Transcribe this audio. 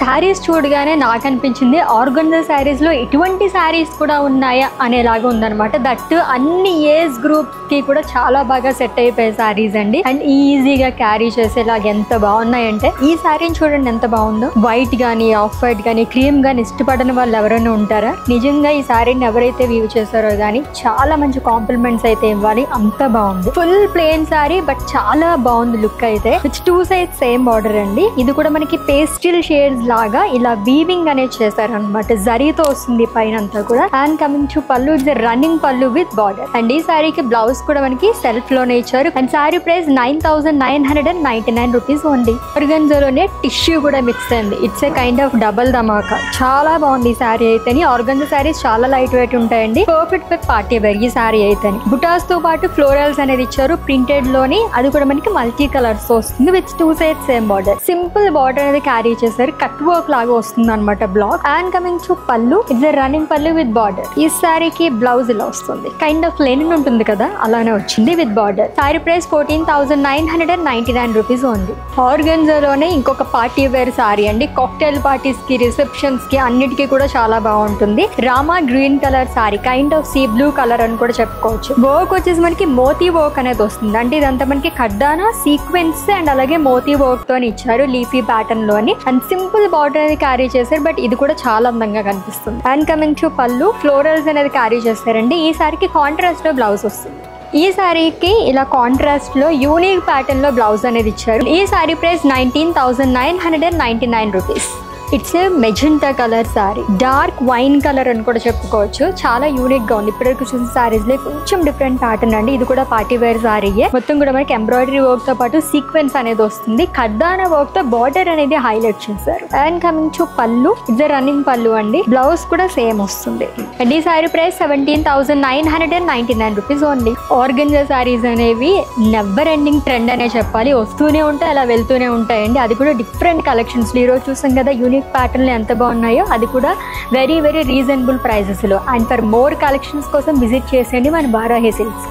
శారీస్ చూడగానే నాకు అనిపించింది ఆర్గన్జా శారీస్ లో ఇటువంటి శారీస్ కూడా ఉన్నాయా అనేలాగా ఉందన్నమాట. దట్ అన్ని ఏజ్ గ్రూప్ కి కూడా చాలా బాగా సెట్ అయిపోయే శారీస్ అండి. అండ్ ఈజీగా క్యారీ చేసేలాగా ఎంత బాగున్నాయంటే ఈ శారీని చూడండి ఎంత బాగుందో. వైట్ గానీ ఆఫ్ వైట్ గానీ క్రీమ్ గానీ ఇష్టపడని వాళ్ళు ఎవరైనా ఉంటారా? నిజంగా ఈ శారీని ఎవరైతే వ్యూ చేశారో గానీ చాలా మంచి కాంప్లిమెంట్స్ అయితే ఇవ్వాలి, అంత బాగుంది. ఫుల్ ప్లెయిన్ శారీ బట్ చాలా బాగుంది లుక్ అయితే. విత్ 2 sides సేమ్ బార్డర్ అండి. ఇది కూడా మనకి పేస్టిల్ షేడ్స్ లాగా ఇలా వీవింగ్ అనేది చేశారనమాట. జరీతో వస్తుంది పైన అంతా కూడా. And coming to pallu, it's running pallu with border. And ఈ శారీకి బ్లౌజ్ కూడా మనకి సెల్ఫ్ లోనే ఇచ్చారు. And sari price 9,999 rupees only. ఆర్గన్జాలోనే టిష్యూ కూడా మిక్స్ అయింది. It's a kind of double dhamaka. చాలా బాగుంది ఈ శారీ అయితే. ఆర్గన్జా శారీస్ చాలా లైట్ వెయిట్ ఉంటాయండి. పర్ఫెక్ట్ విత్ పార్టీ వేర్ ఈ శారీ అయితే. బుటాస్ తో పాటు ఫ్లోరల్స్ అనేది ఇచ్చారు ప్రింటెడ్ లోని. అది కూడా మనకి మల్టీ కలర్స్ వస్తుంది with 2 sides same border. Simple border అనేది క్యారీ చేశారు. కట్ వర్క్ లాగా వస్తుంది అనమాట black. And coming to pallu, it's running pallu with border. ఈ శారీకి బ్లౌజ్ ఇలా వస్తుంది. కైండ్ ఆఫ్ లెనిన్ ఉంటుంది కదా, అలానే వచ్చింది with border. Sari price 14,999 rupees only. ఆర్గన్జాలోనే ఇంకొక పార్టీ వేర్ శారీ అండి. కాక్టైల్ పార్టీస్ కి, రిసెప్షన్స్ కి అన్నిటికీ కూడా చాలా బాగుంటుంది. Rama green colour sari, kind of sea blue colour అని కూడా చెప్పుకోవచ్చు. వర్క్ వచ్చేసి మనకి మోతీ వర్క్ అనేది వస్తుంది. అంటే ఇదంతా మనకి ఖడ్డానా సీక్వెన్స్ అండ్ అలాగే మోతీ వర్క్ తో ఇచ్చారు లీఫీ ప్యాటర్న్ లోని. అండ్ సింపుల్ బార్డర్ అనేది క్యారీ చేశారు బట్ ఇది కూడా చాలా అందంగా కనిపిస్తుంది. అండ్ కమింగ్ టు పళ్ళు, ఫ్లోరల్స్ అనేది క్యారీ చేస్తారండి. ఈ సారీకి కాంట్రాస్ట్ లో బ్లౌజ్ వస్తుంది. ఈ శారీకి ఇలా కాంట్రాస్ట్ లో యూనిక్ ప్యాటర్న్ లో బ్లౌజ్ అనేది ఇచ్చారు. ఈ sari price 19,999 rupees. It's a magenta colour sari, dark wine colour అని కూడా చెప్పుకోవచ్చు. చాలా యూనిక్ గా ఉంది. ఇప్పటివరకు చూసిన శారీస్ లో కొంచెం డిఫరెంట్ ప్యాటర్న్ అండి. ఇది కూడా పార్టీ వేర్ శారీయే. మొత్తం కూడా మనకి ఎంబ్రాయిడరీ వర్క్ తో పాటు సీక్వెన్స్ అనేది వస్తుంది. ఖడ్డానా వర్క్ తో బార్డర్ అనేది హైలైట్ చేశారు. And coming to pallu, it's running పళ్ళు అండి. బ్లౌజ్ కూడా సేమ్ వస్తుంది. అండ్ ఈ sari price 17,999 rupees only. Organza saris అనేవి నెవర్ ఎండింగ్ ట్రెండ్ అనే చెప్పాలి. వస్తూనే ఉంటాయి, అలా వెళ్తూనే ఉంటాయండి. అది కూడా డిఫరెంట్ కలెక్షన్స్. ఈ రోజు చూసాం కదా యూనిక్ ప్యాటర్న్లు ఎంత బాగున్నాయో. అది కూడా వెరీ వెరీ రీజనబుల్ ప్రైజెస్ లో. అండ్ ఫర్ మోర్ కలెక్షన్స్ కోసం విజిట్ చేసేయండి మన వారాహి సిల్క్స్.